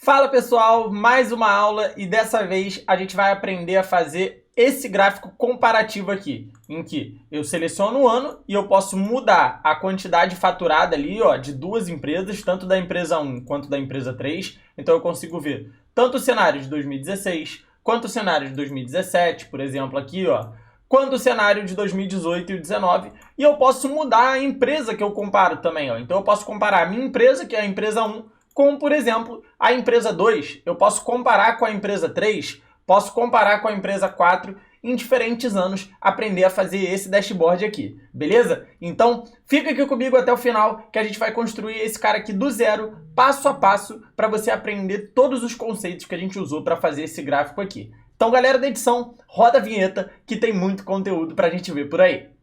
Fala pessoal, mais uma aula e dessa vez a gente vai aprender a fazer esse gráfico comparativo aqui, em que eu seleciono o ano e eu posso mudar a quantidade faturada ali, ó, de duas empresas, tanto da empresa 1 quanto da empresa 3. Então eu consigo ver tanto o cenário de 2016, quanto o cenário de 2017, por exemplo, aqui, ó, quanto o cenário de 2018 e 2019, e eu posso mudar a empresa que eu comparo também, ó. Então eu posso comparar a minha empresa, que é a empresa 1, com, por exemplo, a empresa 2, eu posso comparar com a empresa 3, posso comparar com a empresa 4, em diferentes anos, aprender a fazer esse dashboard aqui, beleza? Então, fica aqui comigo até o final, que a gente vai construir esse cara aqui do zero, passo a passo, para você aprender todos os conceitos que a gente usou para fazer esse gráfico aqui. Então, galera da edição, roda a vinheta, que tem muito conteúdo para a gente ver por aí.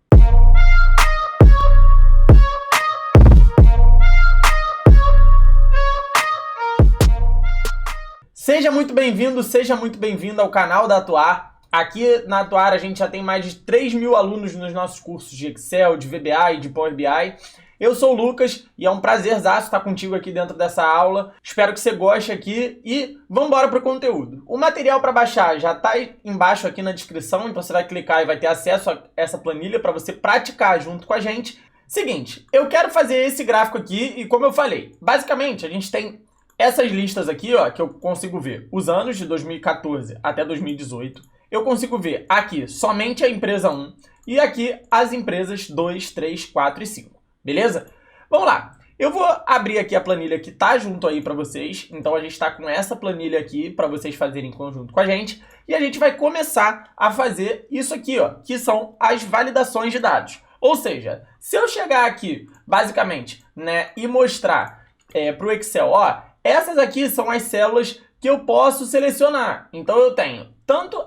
Seja muito bem-vindo ao canal da Atuar. Aqui na Atuar a gente já tem mais de 3 mil alunos nos nossos cursos de Excel, de VBA e de Power BI. Eu sou o Lucas e é um prazerzaço estar contigo aqui dentro dessa aula. Espero que você goste aqui e vamos embora para o conteúdo. O material para baixar já está embaixo aqui na descrição, então você vai clicar e vai ter acesso a essa planilha para você praticar junto com a gente. Seguinte, eu quero fazer esse gráfico aqui e como eu falei, basicamente a gente tem essas listas aqui, ó, que eu consigo ver os anos de 2014 até 2018. Eu consigo ver aqui somente a empresa 1 e aqui as empresas 2, 3, 4 e 5. Beleza? Vamos lá. Eu vou abrir aqui a planilha que tá junto aí para vocês. Então a gente tá com essa planilha aqui para vocês fazerem em conjunto com a gente. E a gente vai começar a fazer isso aqui, ó, que são as validações de dados. Ou seja, se eu chegar aqui, basicamente, né, e mostrar para o Excel, ó, essas aqui são as células que eu posso selecionar. Então eu tenho tanto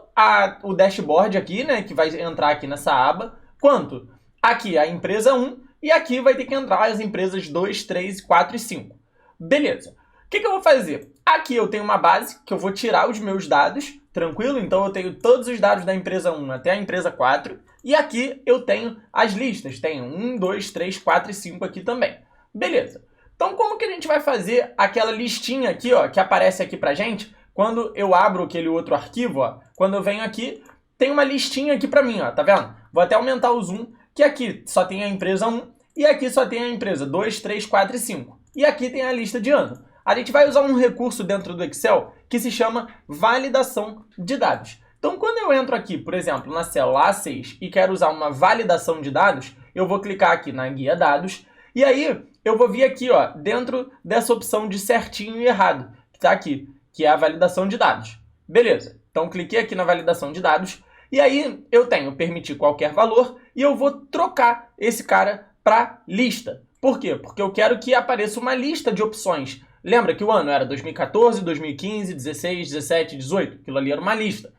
o dashboard aqui, né, que vai entrar aqui nessa aba, quanto aqui a empresa 1 e aqui vai ter que entrar as empresas 2, 3, 4 e 5. Beleza. O que eu vou fazer? Aqui eu tenho uma base que eu vou tirar os meus dados, tranquilo? Então eu tenho todos os dados da empresa 1 até a empresa 4 e aqui eu tenho as listas. Tenho 1, 2, 3, 4 e 5 aqui também. Beleza. Então, como que a gente vai fazer aquela listinha aqui, ó, que aparece aqui pra gente, quando eu abro aquele outro arquivo, ó, quando eu venho aqui, tem uma listinha aqui pra mim, ó, tá vendo? Vou até aumentar o zoom, que aqui só tem a empresa 1 e aqui só tem a empresa 2, 3, 4 e 5. E aqui tem a lista de ano. A gente vai usar um recurso dentro do Excel que se chama validação de dados. Então, quando eu entro aqui, por exemplo, na célula A6 e quero usar uma validação de dados, eu vou clicar aqui na guia dados e aí eu vou vir aqui, ó, dentro dessa opção de certinho e errado, que está aqui, que é a validação de dados. Beleza. Então, cliquei aqui na validação de dados e aí eu tenho permitir qualquer valor e eu vou trocar esse cara para lista. Por quê? Porque eu quero que apareça uma lista de opções. Lembra que o ano era 2014, 2015, 16, 17, 18? Aquilo ali era uma lista.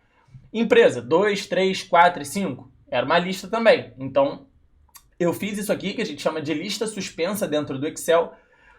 Empresa 2, 3, 4 e 5 era uma lista também. Então, eu fiz isso aqui, que a gente chama de lista suspensa dentro do Excel.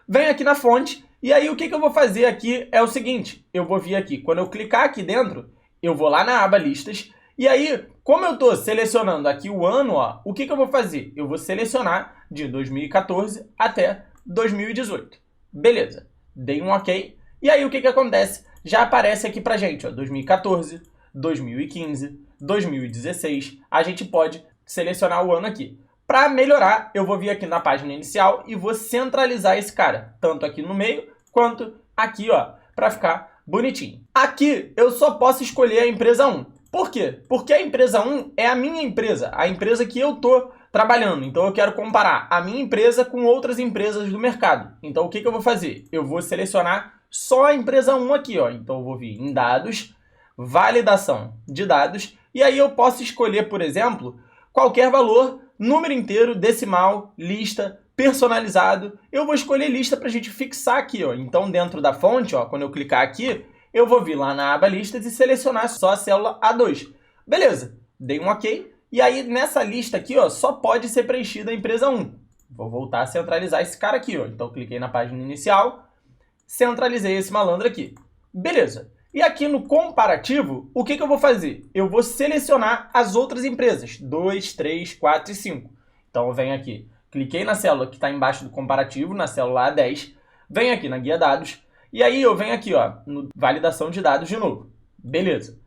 Venho aqui na fonte, e aí o que eu vou fazer aqui é o seguinte. Eu vou vir aqui, quando eu clicar aqui dentro, eu vou lá na aba listas, e aí, como eu estou selecionando aqui o ano, ó, o que eu vou fazer? Eu vou selecionar de 2014 até 2018. Beleza, dei um OK, e aí o que acontece? Já aparece aqui pra gente, ó, 2014, 2015, 2016, a gente pode selecionar o ano aqui. Para melhorar, eu vou vir aqui na página inicial e vou centralizar esse cara, tanto aqui no meio, quanto aqui, ó, para ficar bonitinho. Aqui, eu só posso escolher a empresa 1. Por quê? Porque a empresa 1 é a minha empresa, a empresa que eu tô trabalhando. Então, eu quero comparar a minha empresa com outras empresas do mercado. Então, o que eu vou fazer? Eu vou selecionar só a empresa 1 aqui, ó. Então, eu vou vir em dados, validação de dados, e aí eu posso escolher, por exemplo, qualquer valor, número inteiro, decimal, lista, personalizado. Eu vou escolher lista para a gente fixar aqui, ó. Então, dentro da fonte, ó, quando eu clicar aqui, eu vou vir lá na aba listas e selecionar só a célula A2. Beleza, dei um OK. E aí, nessa lista aqui, ó, só pode ser preenchida a empresa 1. Vou voltar a centralizar esse cara aqui, ó. Então, cliquei na página inicial, centralizei esse malandro aqui. Beleza. E aqui no comparativo, o que eu vou fazer? Eu vou selecionar as outras empresas, 2, 3, 4 e 5. Então eu venho aqui, cliquei na célula que está embaixo do comparativo, na célula A10, venho aqui na guia dados, E aí eu venho aqui, ó, no validação de dados de novo. Beleza.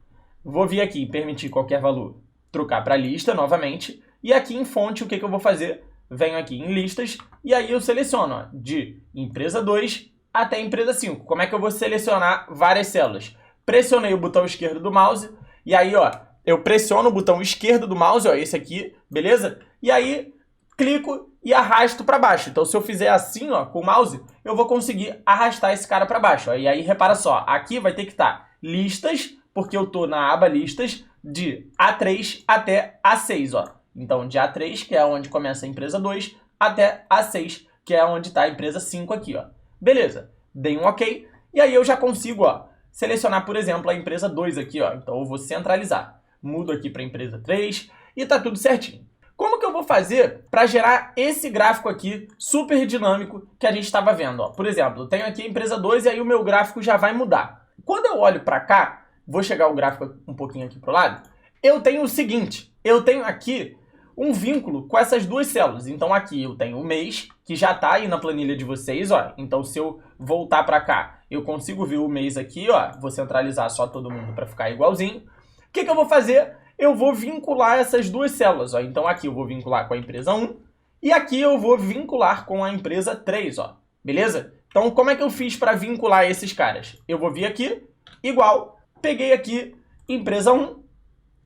Vou vir aqui, permitir qualquer valor, trocar para lista novamente. E aqui em fonte, o que eu vou fazer? Venho aqui em listas e aí eu seleciono, ó, de empresa 2 até empresa 5. Como é que eu vou selecionar várias células? Pressionei o botão esquerdo do mouse e aí, ó, eu pressiono o botão esquerdo do mouse, ó, esse aqui, beleza? E aí clico e arrasto para baixo. Então, se eu fizer assim, ó, com o mouse, eu vou conseguir arrastar esse cara para baixo. Ó. E aí, repara só, aqui vai ter que estar listas, porque eu tô na aba listas, de A3 até A6, ó. Então, de A3, que é onde começa a empresa 2, até A6, que é onde está a empresa 5 aqui, ó. Beleza, dei um OK. E aí eu já consigo, ó, selecionar, por exemplo, a empresa 2 aqui, ó. Então, eu vou centralizar. Mudo aqui para a empresa 3 e tá tudo certinho. Como que eu vou fazer para gerar esse gráfico aqui super dinâmico que a gente estava vendo? Ó? Por exemplo, eu tenho aqui a empresa 2 e aí o meu gráfico já vai mudar. Quando eu olho para cá, vou chegar o gráfico um pouquinho aqui para o lado, eu tenho o seguinte, eu tenho aqui um vínculo com essas duas células. Então aqui eu tenho o mês, que já está aí na planilha de vocês, ó. Então se eu voltar para cá, eu consigo ver o mês aqui, ó. Vou centralizar só todo mundo para ficar igualzinho. O que eu vou fazer? Eu vou vincular essas duas células, ó. Então aqui eu vou vincular com a empresa 1 e aqui eu vou vincular com a empresa 3, ó. Beleza? Então como é que eu fiz para vincular esses caras? Eu vou vir aqui, igual, peguei aqui empresa 1,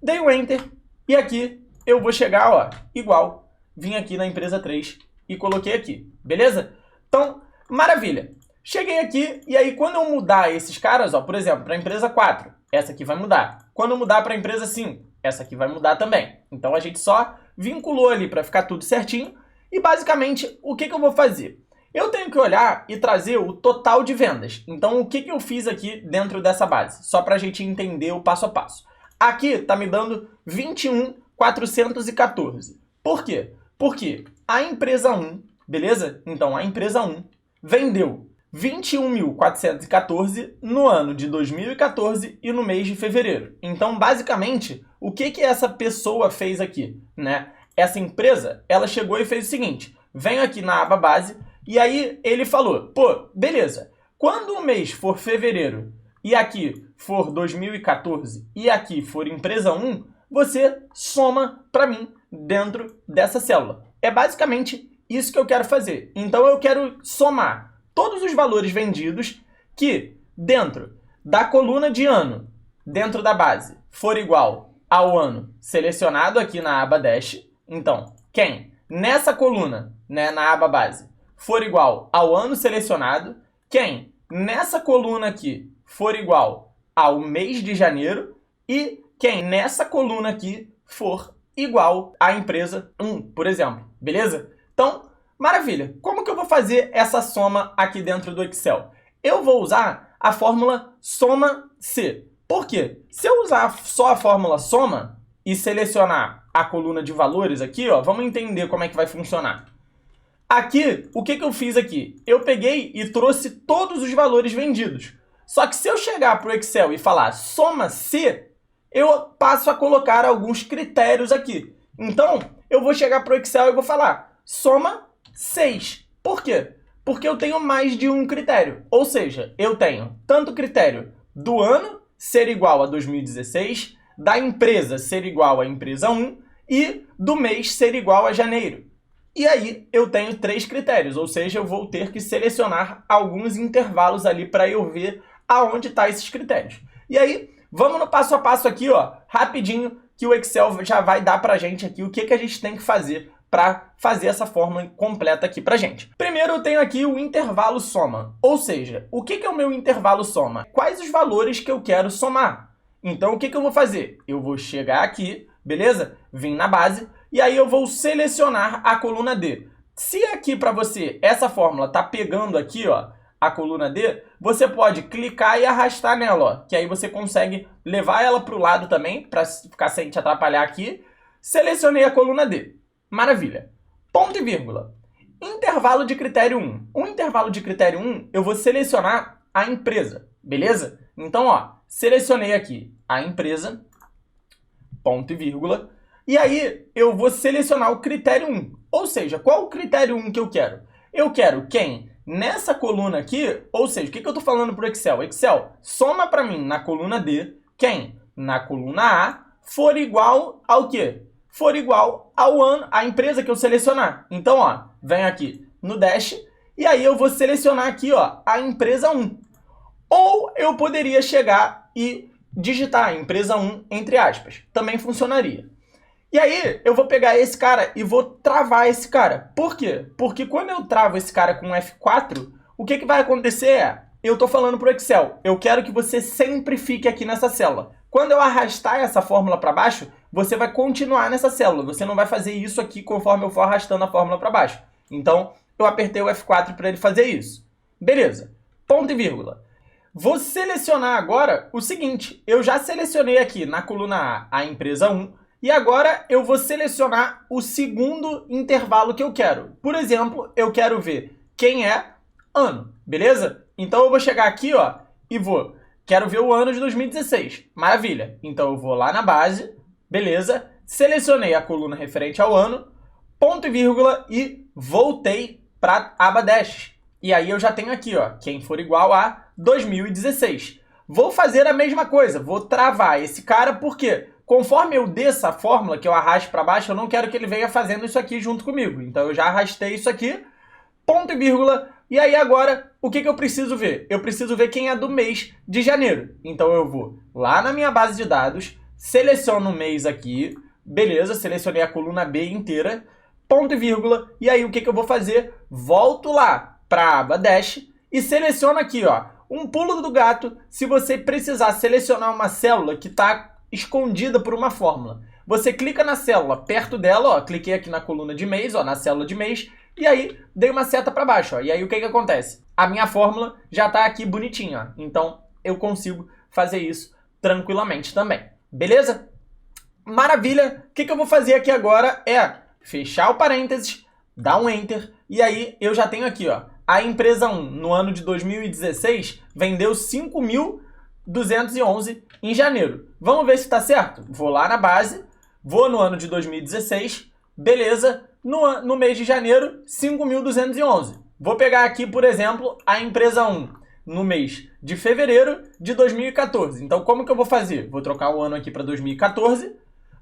dei um Enter e aqui eu vou chegar, ó, igual, vim aqui na empresa 3 e coloquei aqui. Beleza? Então, maravilha. Cheguei aqui e aí quando eu mudar esses caras, ó, por exemplo, para a empresa 4, essa aqui vai mudar. Quando eu mudar para a empresa 5, essa aqui vai mudar também. Então a gente só vinculou ali para ficar tudo certinho. E basicamente, o que eu vou fazer? Eu tenho que olhar e trazer o total de vendas. Então o que eu fiz aqui dentro dessa base? Só para a gente entender o passo a passo. Aqui está me dando 21.414. Por quê? Porque a empresa 1, beleza? Então a empresa 1 vendeu 21.414 no ano de 2014 e no mês de fevereiro. Então, basicamente, o que essa pessoa fez aqui, né? Essa empresa, ela chegou e fez o seguinte, venho aqui na aba base e aí ele falou, pô, beleza, quando o mês for fevereiro e aqui for 2014 e aqui for empresa 1, você soma para mim dentro dessa célula. É basicamente isso que eu quero fazer. Então, eu quero somar todos os valores vendidos que dentro da coluna de ano, dentro da base, for igual ao ano selecionado aqui na aba Dash. Então, quem nessa coluna, né, na aba base, for igual ao ano selecionado, quem nessa coluna aqui for igual ao mês de janeiro e quem nessa coluna aqui for igual à empresa 1, por exemplo. Beleza? Então, maravilha! Como que eu vou fazer essa soma aqui dentro do Excel? Eu vou usar a fórmula soma-C. Por quê? Se eu usar só a fórmula soma e selecionar a coluna de valores aqui, ó, vamos entender como é que vai funcionar. Aqui, o que eu fiz aqui? Eu peguei e trouxe todos os valores vendidos. Só que se eu chegar para o Excel e falar soma-C, eu passo a colocar alguns critérios aqui. Então, eu vou chegar para o Excel e vou falar soma 6. Por quê? Porque eu tenho mais de um critério. Ou seja, eu tenho tanto critério do ano ser igual a 2016, da empresa ser igual à empresa 1 e do mês ser igual a janeiro. E aí eu tenho 3 critérios, ou seja, eu vou ter que selecionar alguns intervalos ali para eu ver aonde estão esses critérios. E aí, vamos no passo a passo aqui, ó, rapidinho, que o Excel já vai dar pra gente aqui o que a gente tem que fazer para fazer essa fórmula completa aqui pra gente. Primeiro eu tenho aqui o intervalo soma, ou seja, o que é o meu intervalo soma? Quais os valores que eu quero somar? Então o que eu vou fazer? Eu vou chegar aqui, beleza? Vim na base e aí eu vou selecionar a coluna D. Se aqui para você essa fórmula tá pegando aqui, ó, a coluna D, você pode clicar e arrastar nela, ó, que aí você consegue levar ela para o lado também, para ficar sem te atrapalhar aqui. Selecionei a coluna D. Maravilha. Ponto e vírgula. Intervalo de critério 1. O intervalo de critério 1, eu vou selecionar a empresa, beleza? Então, ó, selecionei aqui a empresa, ponto e vírgula, e aí eu vou selecionar o critério 1. Ou seja, qual o critério 1 que eu quero? Eu quero quem nessa coluna aqui, ou seja, o que eu estou falando para o Excel? Excel, soma para mim na coluna D, quem na coluna A for igual ao quê? For igual ao ano, à empresa que eu selecionar. Então, ó, venho aqui no Dash e aí eu vou selecionar aqui, ó, a empresa 1. Ou eu poderia chegar e digitar a empresa 1 entre aspas. Também funcionaria. E aí, eu vou pegar esse cara e vou travar esse cara. Por quê? Porque quando eu travo esse cara com F4, o que vai acontecer é, eu tô falando pro Excel, eu quero que você sempre fique aqui nessa célula. Quando eu arrastar essa fórmula para baixo, você vai continuar nessa célula. Você não vai fazer isso aqui conforme eu for arrastando a fórmula para baixo. Então, eu apertei o F4 para ele fazer isso. Beleza. Ponto e vírgula. Vou selecionar agora o seguinte. Eu já selecionei aqui na coluna A empresa 1. E agora eu vou selecionar o segundo intervalo que eu quero. Por exemplo, eu quero ver quem é ano, beleza? Então eu vou chegar aqui, ó, e quero ver o ano de 2016. Maravilha. Então eu vou lá na base, beleza? Selecionei a coluna referente ao ano, ponto e vírgula e voltei para a aba Dash. E aí eu já tenho aqui, ó, quem for igual a 2016. Vou fazer a mesma coisa, vou travar esse cara, por quê? Conforme eu desça a fórmula, que eu arraste para baixo, eu não quero que ele venha fazendo isso aqui junto comigo. Então eu já arrastei isso aqui, ponto e vírgula, e aí agora, o que eu preciso ver? Eu preciso ver quem é do mês de janeiro. Então eu vou lá na minha base de dados, seleciono o mês aqui, beleza, selecionei a coluna B inteira, ponto e vírgula, e aí o que eu vou fazer? Volto lá para a aba Dash e seleciono aqui, ó, um pulo do gato, se você precisar selecionar uma célula que está escondida por uma fórmula. Você clica na célula perto dela, ó, cliquei aqui na coluna de mês, ó, na célula de mês, e aí dei uma seta para baixo, ó. E aí o que acontece? A minha fórmula já está aqui bonitinha, ó. Então eu consigo fazer isso tranquilamente também. Beleza? Maravilha! O que eu vou fazer aqui agora é fechar o parênteses, dar um Enter, e aí eu já tenho aqui, ó, a empresa 1, no ano de 2016, vendeu 5.211 em janeiro. Vamos ver se está certo? Vou lá na base, vou no ano de 2016, beleza, no mês de janeiro, 5.211. Vou pegar aqui, por exemplo, a empresa 1 no mês de fevereiro de 2014. Então, como que eu vou fazer? Vou trocar o ano aqui para 2014,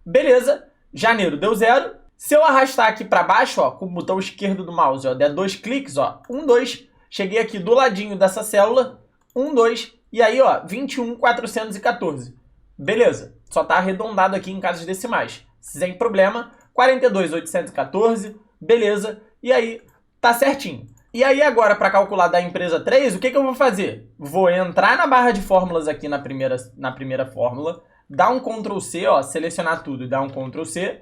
beleza, janeiro deu 0. Se eu arrastar aqui para baixo, ó, com o botão esquerdo do mouse, ó, der 2 cliques, ó, 1, 2, cheguei aqui do ladinho dessa célula, 1, 2, e aí, ó, 21.414. Beleza, só tá arredondado aqui em casas decimais. Sem problema, 42.814, beleza, e aí tá certinho. E aí agora, para calcular da empresa 3, o que eu vou fazer? Vou entrar na barra de fórmulas aqui na primeira fórmula, dar um Ctrl C, ó, selecionar tudo e dar um Ctrl C.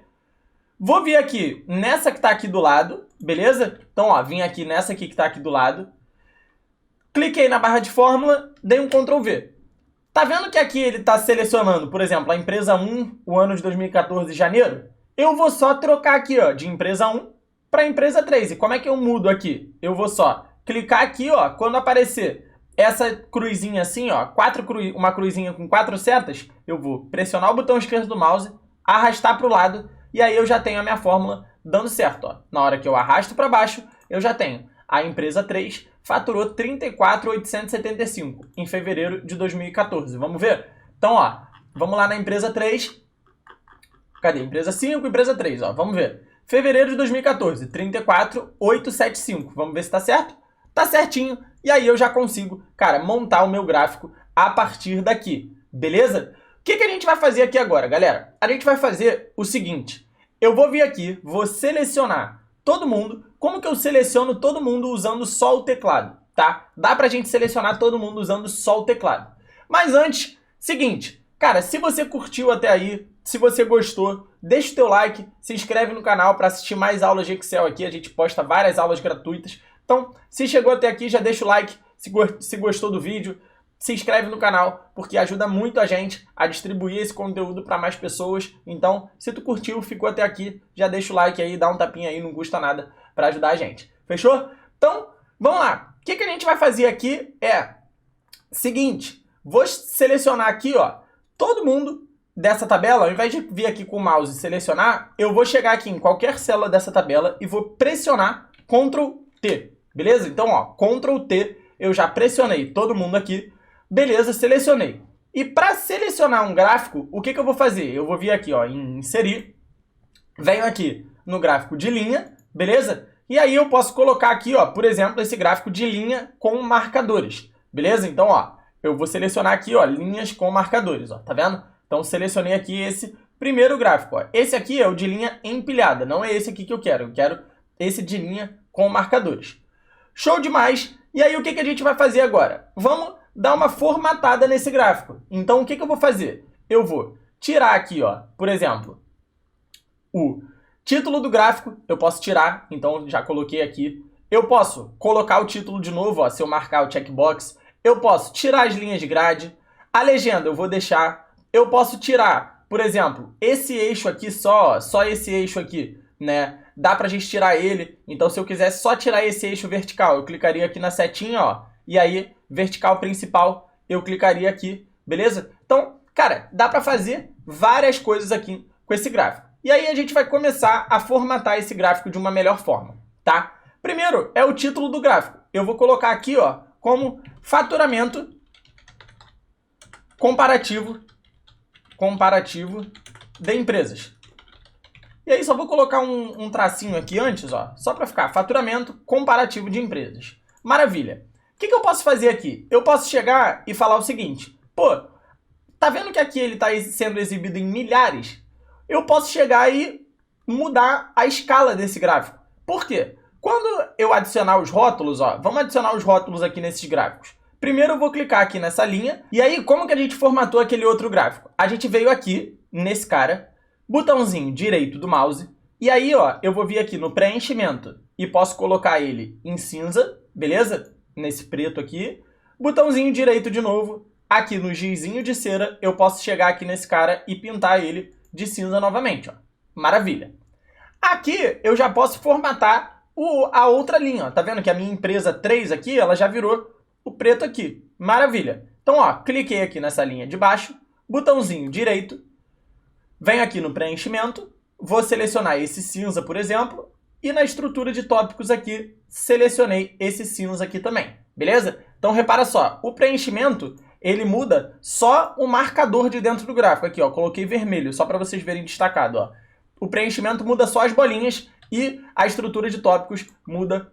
Vou vir aqui nessa que tá aqui do lado, beleza? Então, ó, vim aqui nessa aqui que tá aqui do lado. Cliquei na barra de fórmula, dei um Ctrl V. Tá vendo que aqui ele tá selecionando, por exemplo, a empresa 1, o ano de 2014, janeiro? Eu vou só trocar aqui, ó, de empresa 1 para empresa 3. E como é que eu mudo aqui? Eu vou só clicar aqui, ó, quando aparecer essa cruzinha assim, ó, uma cruzinha com 4 setas, eu vou pressionar o botão esquerdo do mouse, arrastar para o lado, e aí eu já tenho a minha fórmula dando certo, ó. Na hora que eu arrasto para baixo, eu já tenho a empresa 3 faturou 34.875 em fevereiro de 2014. Vamos ver? Então, ó, vamos lá na empresa 3. Cadê? Empresa 5, empresa 3, ó. Vamos ver. Fevereiro de 2014, 34.875. Vamos ver se tá certo? Tá certinho. E aí eu já consigo, cara, montar o meu gráfico a partir daqui. Beleza? O que a gente vai fazer aqui agora, galera? A gente vai fazer o seguinte. Eu vou vir aqui, vou selecionar todo mundo. Como que eu seleciono todo mundo usando só o teclado, tá? Dá pra gente selecionar todo mundo usando só o teclado. Mas antes, seguinte, cara, se você curtiu até aí, se você gostou, deixa o teu like, se inscreve no canal para assistir mais aulas de Excel aqui, a gente posta várias aulas gratuitas. Então, se chegou até aqui, já deixa o like, se gostou do vídeo, se inscreve no canal, porque ajuda muito a gente a distribuir esse conteúdo para mais pessoas. Então, se tu curtiu, ficou até aqui, já deixa o like aí, dá um tapinha aí, não custa nada para ajudar a gente. Fechou? Então, vamos lá. O que a gente vai fazer aqui é seguinte, vou selecionar aqui, ó, todo mundo dessa tabela, ao invés de vir aqui com o mouse e selecionar, eu vou chegar aqui em qualquer célula dessa tabela e vou pressionar Ctrl T. Beleza? Então, ó, Ctrl T, eu já pressionei todo mundo aqui. Beleza, selecionei. E para selecionar um gráfico, o que eu vou fazer? Eu vou vir aqui, ó, em inserir. Venho aqui no gráfico de linha, beleza? E aí eu posso colocar aqui, ó, por exemplo, esse gráfico de linha com marcadores, beleza? Então, ó, eu vou selecionar aqui, ó, linhas com marcadores, ó, tá vendo? Então, selecionei aqui esse primeiro gráfico, ó. Esse aqui é o de linha empilhada, não é esse aqui que eu quero esse de linha com marcadores. Show demais! E aí, o que a gente vai fazer agora? Vamos dar uma formatada nesse gráfico. Então, o que eu vou fazer? Eu vou tirar aqui, ó, por exemplo, o título do gráfico, eu posso tirar, então já coloquei aqui. Eu posso colocar o título de novo, ó, se eu marcar o checkbox. Eu posso tirar as linhas de grade. A legenda eu vou deixar. Eu posso tirar, por exemplo, esse eixo aqui só esse eixo aqui, né? Dá pra gente tirar ele. Então, se eu quisesse só tirar esse eixo vertical, eu clicaria aqui na setinha, ó. E aí, vertical principal, eu clicaria aqui, beleza? Então, cara, dá pra fazer várias coisas aqui com esse gráfico. E aí, a gente vai começar a formatar esse gráfico de uma melhor forma, tá? Primeiro, é o título do gráfico. Eu vou colocar aqui, ó, como faturamento comparativo de empresas. E aí só vou colocar um tracinho aqui antes, ó, só para ficar faturamento comparativo de empresas. Maravilha. O que eu posso fazer aqui? Eu posso chegar e falar o seguinte, pô, tá vendo que aqui ele está sendo exibido em milhares? Eu posso chegar e mudar a escala desse gráfico. Por quê? Quando eu adicionar os rótulos, ó, vamos adicionar os rótulos aqui nesses gráficos. Primeiro eu vou clicar aqui nessa linha, e aí como que a gente formatou aquele outro gráfico? A gente veio aqui, nesse cara, botãozinho direito do mouse, e aí, ó, eu vou vir aqui no preenchimento e posso colocar ele em cinza, beleza? Nesse preto aqui. Botãozinho direito de novo, aqui no gizinho de cera, eu posso chegar aqui nesse cara e pintar ele de cinza novamente, ó. Maravilha. Aqui eu já posso formatar a outra linha, ó. Tá vendo que a minha empresa 3 aqui, ela já virou o preto aqui. Maravilha. Então, ó, cliquei aqui nessa linha de baixo, botãozinho direito, venho aqui no preenchimento, vou selecionar esse cinza, por exemplo, e na estrutura de tópicos aqui, selecionei esse cinza aqui também, beleza? Então, repara só, o preenchimento, ele muda só o marcador de dentro do gráfico. Aqui, ó, coloquei vermelho, só para vocês verem destacado, ó. O preenchimento muda só as bolinhas e a estrutura de tópicos muda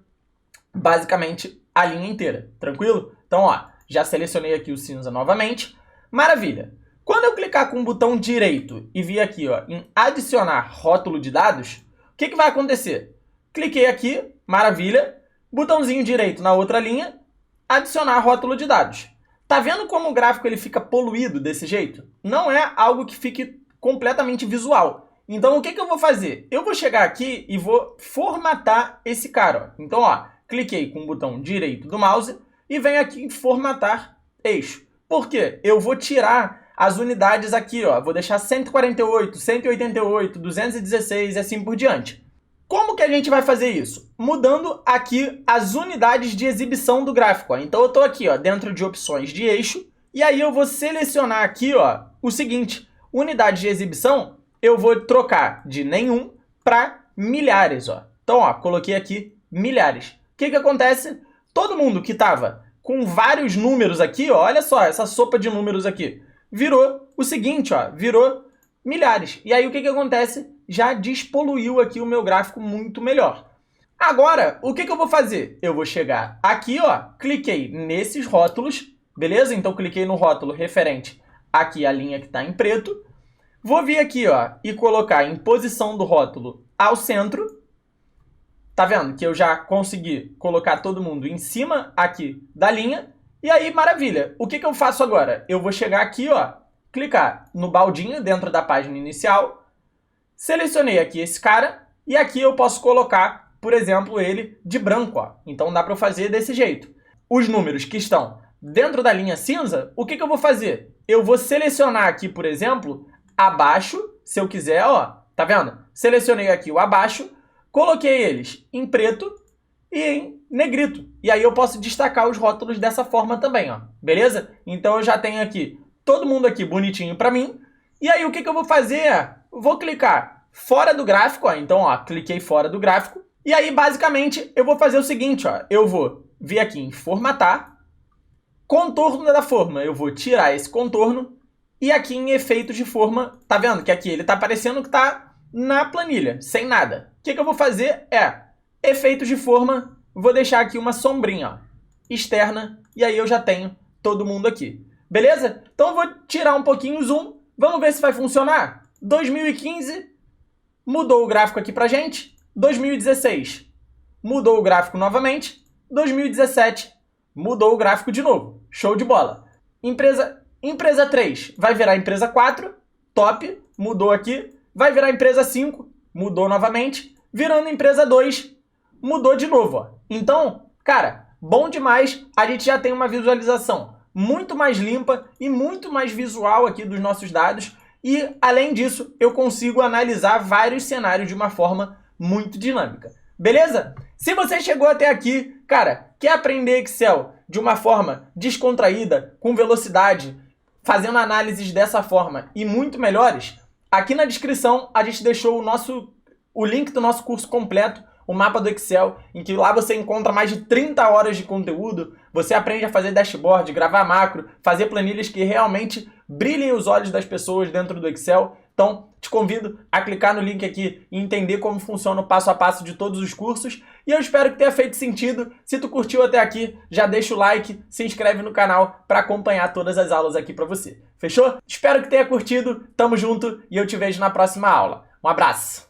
basicamente a linha inteira, tranquilo? Então, ó, já selecionei aqui o cinza novamente. Maravilha! Quando eu clicar com o botão direito e vir aqui, ó, em adicionar rótulo de dados, o que vai acontecer? Cliquei aqui, maravilha, botãozinho direito na outra linha, adicionar rótulo de dados. Tá vendo como o gráfico ele fica poluído desse jeito? Não é algo que fique completamente visual. Então, o que eu vou fazer? Eu vou chegar aqui e vou formatar esse cara, ó. Então, ó, cliquei com o botão direito do mouse e venho aqui em formatar eixo. Por quê? Eu vou tirar as unidades aqui, ó. Vou deixar 148, 188, 216 e assim por diante. Como que a gente vai fazer isso? Mudando aqui as unidades de exibição do gráfico, ó. Então eu tô aqui, ó, dentro de opções de eixo, e aí eu vou selecionar aqui, ó, o seguinte, unidade de exibição, eu vou trocar de nenhum para milhares, ó. Então, ó, coloquei aqui milhares. O que acontece? Todo mundo que tava com vários números aqui, ó, olha só, essa sopa de números aqui, virou o seguinte, ó, virou milhares. E aí o que acontece? Já despoluiu aqui o meu gráfico muito melhor. Agora, o que eu vou fazer? Eu vou chegar aqui, ó, cliquei nesses rótulos, beleza? Então cliquei no rótulo referente aqui a linha que está em preto. Vou vir aqui, ó, e colocar em posição do rótulo ao centro. Tá vendo que eu já consegui colocar todo mundo em cima aqui da linha. E aí, maravilha. O que eu faço agora? Eu vou chegar aqui, ó, clicar no baldinho dentro da página inicial. Selecionei aqui esse cara. E aqui eu posso colocar, por exemplo, ele de branco, ó. Então dá para eu fazer desse jeito. Os números que estão dentro da linha cinza, o que eu vou fazer? Eu vou selecionar aqui, por exemplo, abaixo, se eu quiser, ó. Tá vendo? Selecionei aqui o abaixo, coloquei eles em preto e em negrito. E aí eu posso destacar os rótulos dessa forma também, ó. Beleza? Então eu já tenho aqui todo mundo aqui bonitinho para mim. E aí o que eu vou fazer? Vou clicar fora do gráfico, ó. Então, ó, cliquei fora do gráfico. E aí, basicamente, eu vou fazer o seguinte, ó. Eu vou vir aqui em formatar, contorno da forma, eu vou tirar esse contorno, e aqui em efeitos de forma, tá vendo que aqui ele tá parecendo que tá na planilha, sem nada. O que eu vou fazer é, efeitos de forma, vou deixar aqui uma sombrinha, ó, externa, e aí eu já tenho todo mundo aqui. Beleza? Então eu vou tirar um pouquinho o zoom, vamos ver se vai funcionar. 2015, mudou o gráfico aqui pra gente. 2016, mudou o gráfico novamente. 2017, mudou o gráfico de novo. Show de bola. Empresa 3 vai virar empresa 4. Top, mudou aqui. Vai virar empresa 5, mudou novamente. Virando empresa 2, mudou de novo. Ó. Então, cara, bom demais. A gente já tem uma visualização muito mais limpa e muito mais visual aqui dos nossos dados. E, além disso, eu consigo analisar vários cenários de uma forma muito dinâmica. Beleza? Se você chegou até aqui, cara, quer aprender Excel de uma forma descontraída, com velocidade, fazendo análises dessa forma e muito melhores, aqui na descrição a gente deixou o link do nosso curso completo, o mapa do Excel, em que lá você encontra mais de 30 horas de conteúdo, você aprende a fazer dashboard, gravar macro, fazer planilhas que realmente brilhem os olhos das pessoas dentro do Excel. Então, te convido a clicar no link aqui e entender como funciona o passo a passo de todos os cursos. E eu espero que tenha feito sentido. Se tu curtiu até aqui, já deixa o like, se inscreve no canal para acompanhar todas as aulas aqui para você. Fechou? Espero que tenha curtido, tamo junto e eu te vejo na próxima aula. Um abraço!